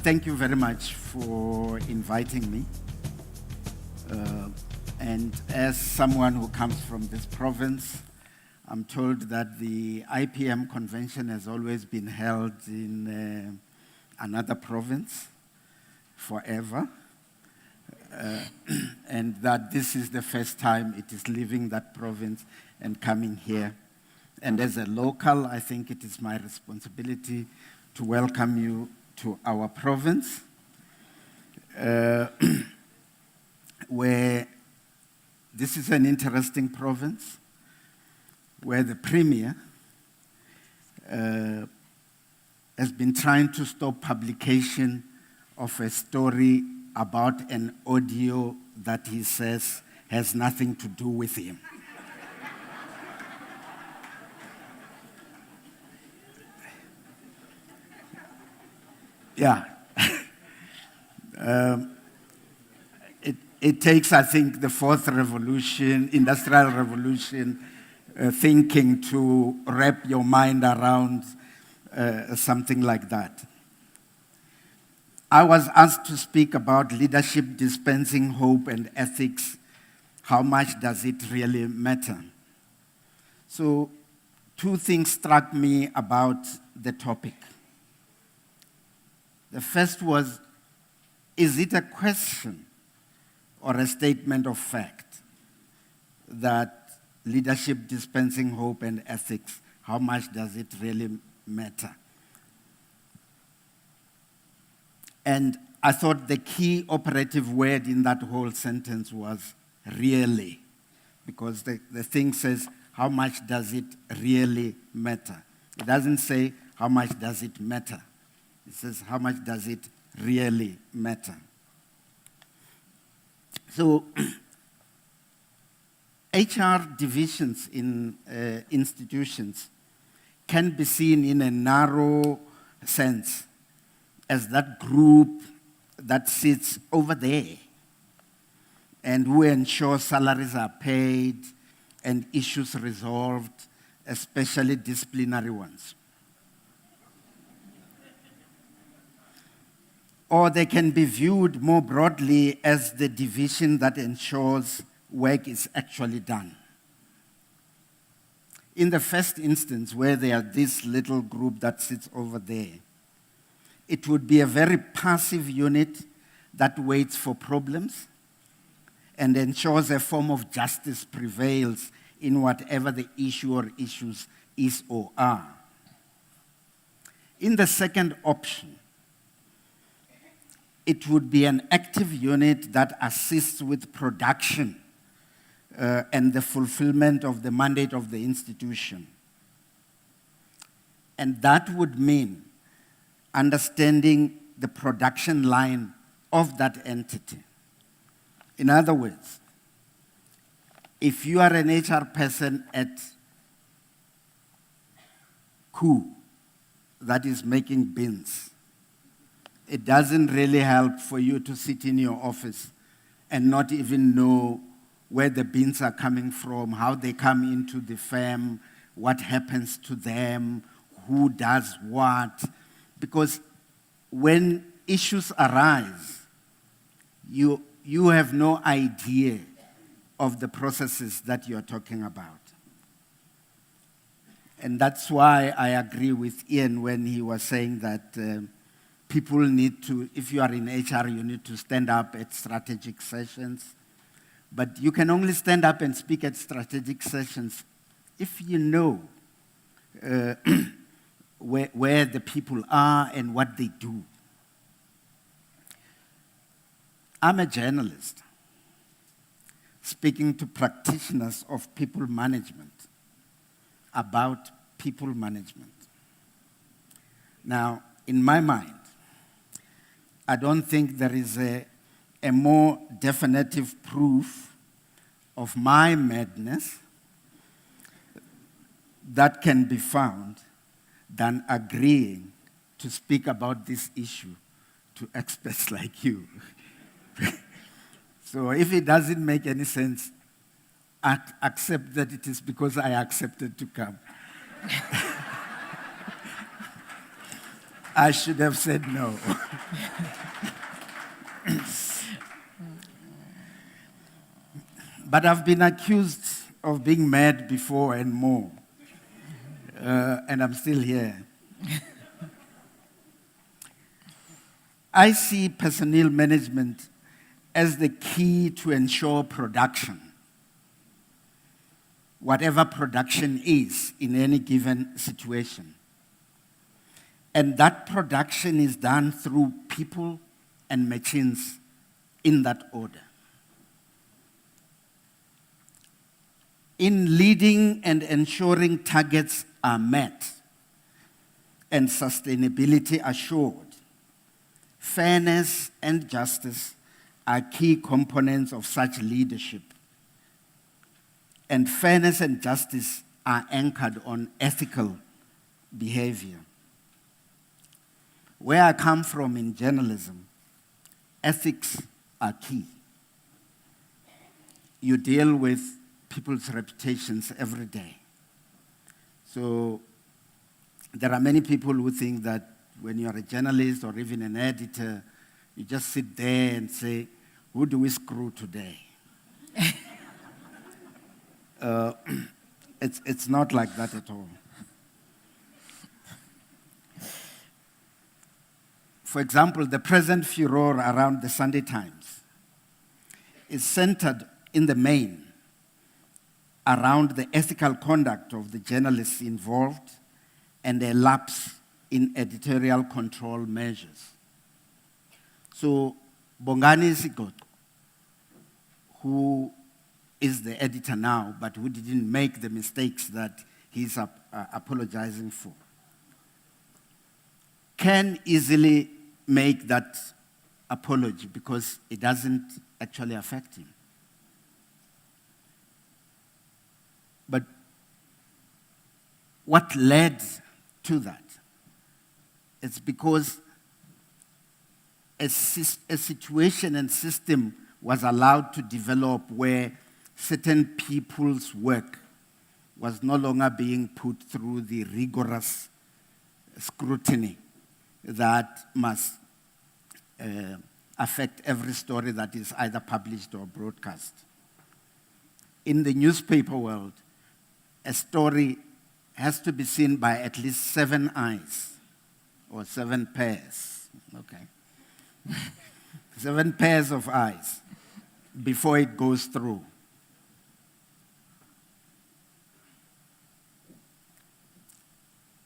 thank you very much for inviting me. And as someone who comes from this province, I'm told that the IPM convention has always been held in another province forever, and that this is the first time it is leaving that province and coming here. And as a local, I think it is my responsibility to welcome you to our province, where this is an interesting province, where the Premier has been trying to stop publication of a story about an audio that he says has nothing to do with him. Yeah. It takes, I think, the fourth revolution, industrial revolution, thinking to wrap your mind around something like that. I was asked to speak about leadership dispensing hope and ethics. How much does it really matter? So, two things struck me about the topic. The first was, is it a question or a statement of fact that leadership dispensing hope and ethics, how much does it really matter? And I thought the key operative word in that whole sentence was really, because the thing says, how much does it really matter? It doesn't say, how much does it matter? It says, how much does it really matter? So, HR divisions in institutions can be seen in a narrow sense as that group that sits over there and who ensure salaries are paid and issues resolved, especially disciplinary ones. Or they can be viewed more broadly as the division that ensures work is actually done. In the first instance, where there are this little group that sits over there, it would be a very passive unit that waits for problems and ensures a form of justice prevails in whatever the issue or issues is or are. In the second option, it would be an active unit that assists with production and the fulfillment of the mandate of the institution. And that would mean understanding the production line of that entity. In other words, if you are an HR person at KU that is making bins, it doesn't really help for you to sit in your office and not even know where the bins are coming from, how they come into the firm, what happens to them, who does what. Because when issues arise, you have no idea of the processes that you're talking about. And that's why I agree with Ian when he was saying that people need to, if you are in HR, you need to stand up at strategic sessions. But you can only stand up and speak at strategic sessions if you know where the people are and what they do. I'm a journalist speaking to practitioners of people management about people management. Now, in my mind, I don't think there is a more definitive proof of my madness that can be found than agreeing to speak about this issue to experts like you. So if it doesn't make any sense, accept that it is because I accepted to come. I should have said no. But I've been accused of being mad before and more. And I'm still here. I see personnel management as the key to ensure production, whatever production is in any given situation. And that production is done through people and machines in that order. In leading and ensuring targets are met and sustainability assured, fairness and justice are key components of such leadership. And fairness and justice are anchored on ethical behavior. Where I come from in journalism, ethics are key. You deal with people's reputations every day. So there are many people who think that when you're a journalist or even an editor, you just sit there and say, who do we screw today? It's not like that at all. For example, the present furor around the Sunday Times is centered in the main around the ethical conduct of the journalists involved and a lapse in editorial control measures. So Bongani Sigot, who is the editor now, but who didn't make the mistakes that he's apologizing for, can easily make that apology because it doesn't actually affect him. But what led to that? It's because a situation and system was allowed to develop where certain people's work was no longer being put through the rigorous scrutiny that must affect every story that is either published or broadcast. In the newspaper world, a story has to be seen by at least 7 eyes, or 7 pairs, okay? 7 pairs of eyes before it goes through.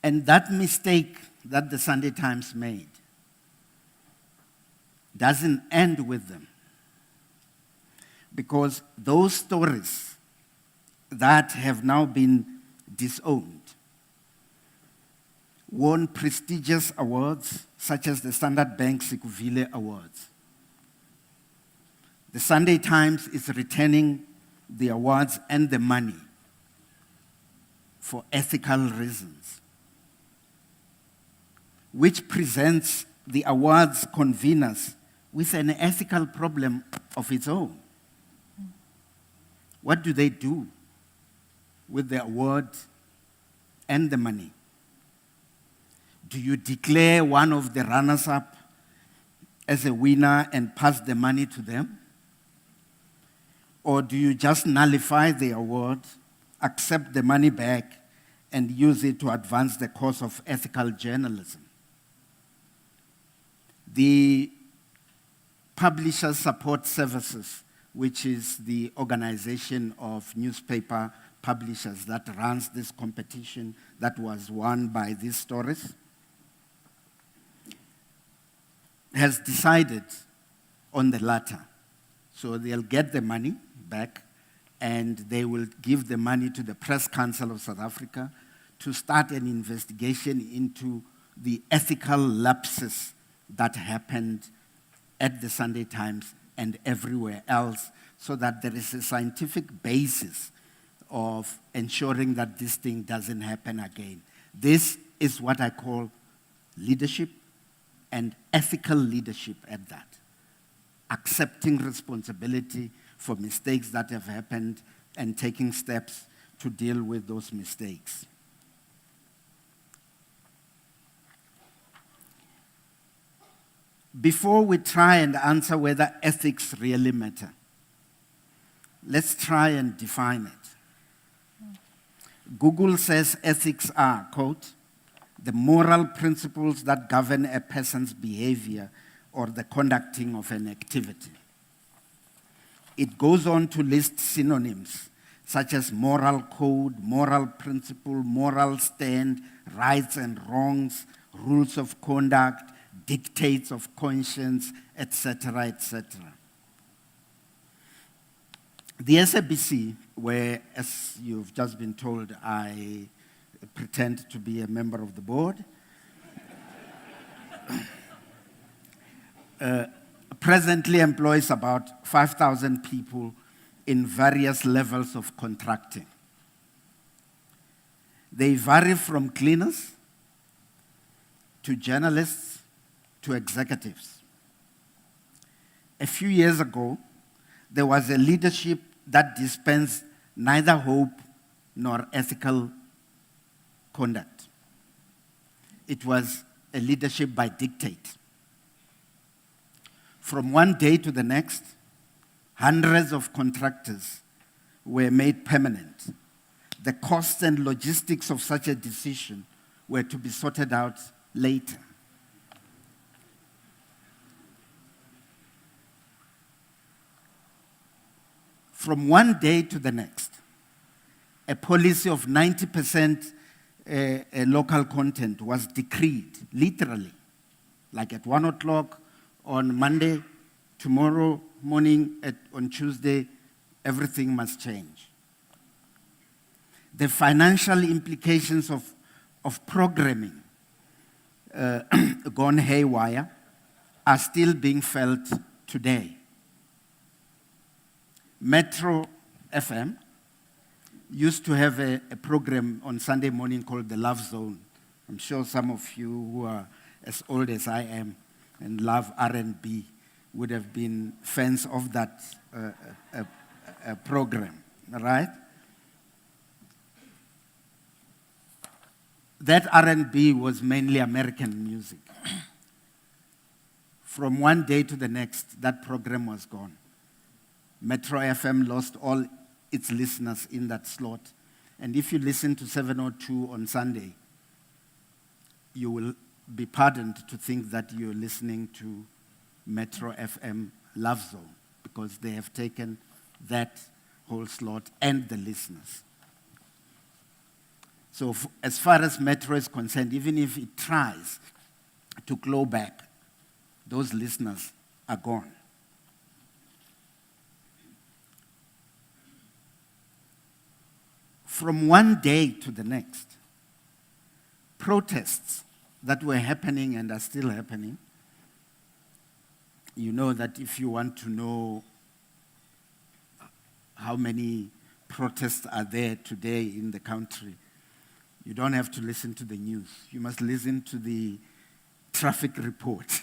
And that mistake that the Sunday Times made doesn't end with them. Because those stories that have now been disowned won prestigious awards such as the Standard Bank Sikuvile Awards. The Sunday Times is returning the awards and the money for ethical reasons, which presents the awards conveners with an ethical problem of its own. What do they do with the award and the money? Do you declare one of the runners-up as a winner and pass the money to them? Or do you just nullify the award, accept the money back, and use it to advance the cause of ethical journalism? The Publishers Support Services, which is the organization of newspaper publishers that runs this competition that was won by these stories, has decided on the latter. So they'll get the money back and they will give the money to the Press Council of South Africa to start an investigation into the ethical lapses that happened at the Sunday Times and everywhere else, so that there is a scientific basis of ensuring that this thing doesn't happen again. This is what I call leadership, and ethical leadership at that. Accepting responsibility for mistakes that have happened and taking steps to deal with those mistakes. Before we try and answer whether ethics really matter, let's try and define it. Google says ethics are, quote, the moral principles that govern a person's behavior or the conducting of an activity. It goes on to list synonyms such as moral code, moral principle, moral stand, rights and wrongs, rules of conduct, dictates of conscience, etc., etc. The SABC, where, as you've just been told, I pretend to be a member of the board, presently employs about 5,000 people in various levels of contracting. They vary from cleaners to journalists to executives. A few years ago, there was a leadership that dispensed neither hope nor ethical conduct. It was a leadership by dictate. From one day to the next, hundreds of contractors were made permanent. The costs and logistics of such a decision were to be sorted out later. From one day to the next, a policy of 90% local content was decreed, literally, like at 1 o'clock on Monday, tomorrow morning on Tuesday, everything must change. The financial implications of programming gone haywire are still being felt today. Metro FM used to have a program on Sunday morning called The Love Zone. I'm sure some of you who are as old as I am and love R&B would have been fans of that program, right? That R&B was mainly American music. From one day to the next, that program was gone. Metro FM lost all its listeners in that slot. And if you listen to 702 on Sunday, you will be pardoned to think that you're listening to Metro FM Love Zone, because they have taken that whole slot and the listeners. So as far as Metro is concerned, even if it tries to claw back, those listeners are gone. From one day to the next, protests that were happening and are still happening, you know that if you want to know how many protests are there today in the country, you don't have to listen to the news. You must listen to the traffic report.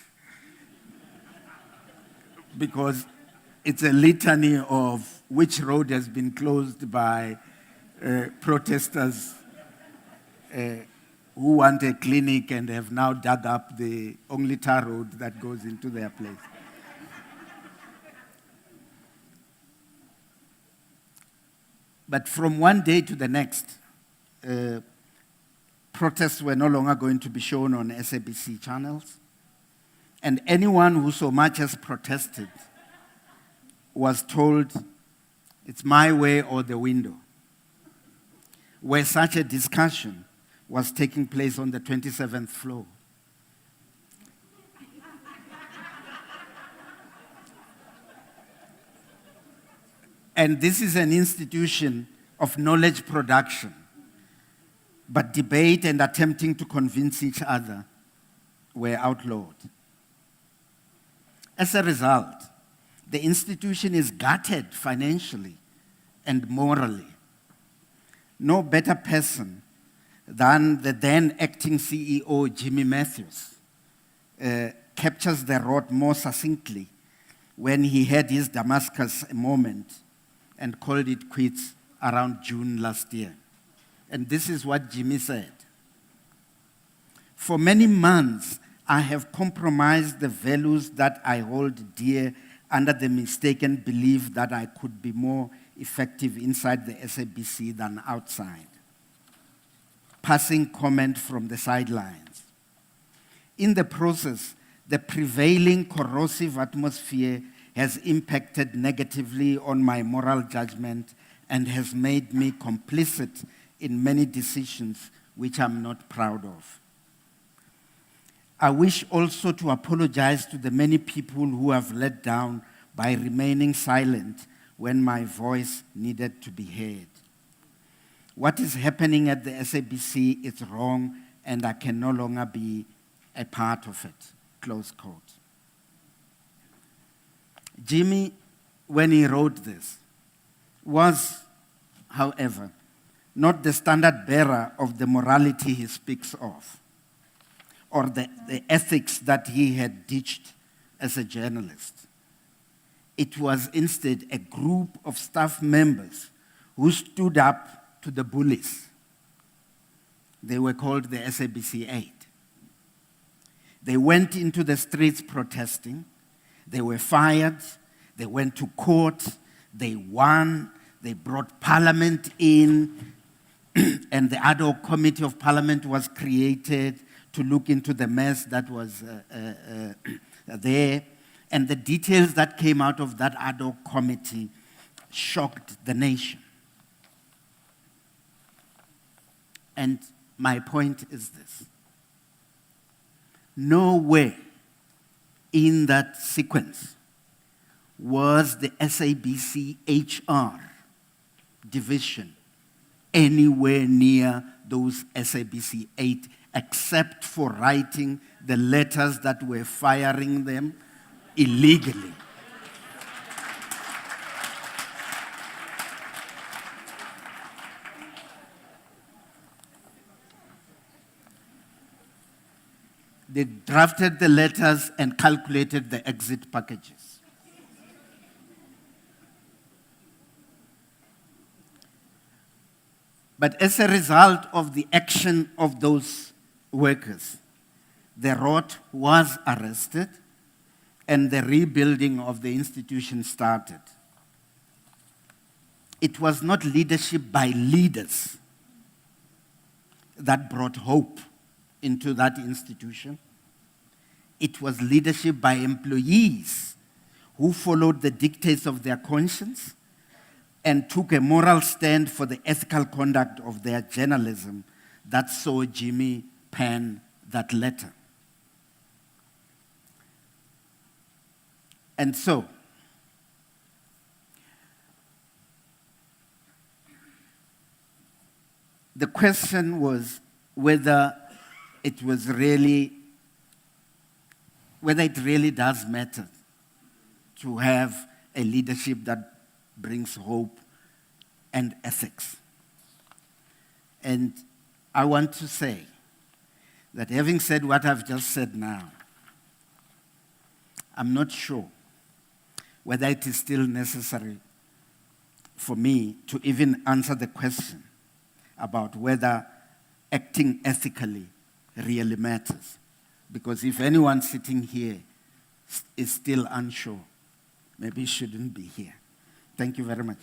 Because it's a litany of which road has been closed by protesters who want a clinic and have now dug up the only tar road that goes into their place. But from one day to the next, protests were no longer going to be shown on SABC channels. And anyone who so much as protested was told, it's my way or the window. Where such a discussion was taking place on the 27th floor. And this is an institution of knowledge production, but debate and attempting to convince each other were outlawed. As a result, the institution is gutted financially and morally. No better person than the then acting CEO, Jimmy Matthews, captures the rot more succinctly when he had his Damascus moment and called it quits around June last year. And this is what Jimmy said. For many months, I have compromised the values that I hold dear under the mistaken belief that I could be more effective inside the SABC than outside. Passing comment from the sidelines. In the process, the prevailing corrosive atmosphere has impacted negatively on my moral judgment and has made me complicit in many decisions which I'm not proud of. I wish also to apologize to the many people who have let down by remaining silent when my voice needed to be heard. What is happening at the SABC is wrong, and I can no longer be a part of it. Close quote. Jimmy, when he wrote this, was, however, not the standard bearer of the morality he speaks of, or the ethics that he had ditched as a journalist. It was instead a group of staff members who stood up to the bullies. They were called the SABC 8. They went into the streets protesting. They were fired. They went to court. They won. They brought Parliament in. And the ad hoc committee of Parliament was created to look into the mess that was there. And the details that came out of that ad hoc committee shocked the nation. And my point is this. Nowhere in that sequence was the SABC HR division anywhere near those SABC 8, except for writing the letters that were firing them illegally. They drafted the letters and calculated the exit packages. But as a result of the action of those workers, the Rot was arrested and the rebuilding of the institution started. It was not leadership by leaders that brought hope into that institution. It was leadership by employees who followed the dictates of their conscience and took a moral stand for the ethical conduct of their journalism that saw Jimmy pen that letter. And so, the question was whether it really does matter to have a leadership that brings hope and ethics. And I want to say that having said what I've just said now, I'm not sure whether it is still necessary for me to even answer the question about whether acting ethically really matters. Because if anyone sitting here is still unsure, maybe he shouldn't be here. Thank you very much.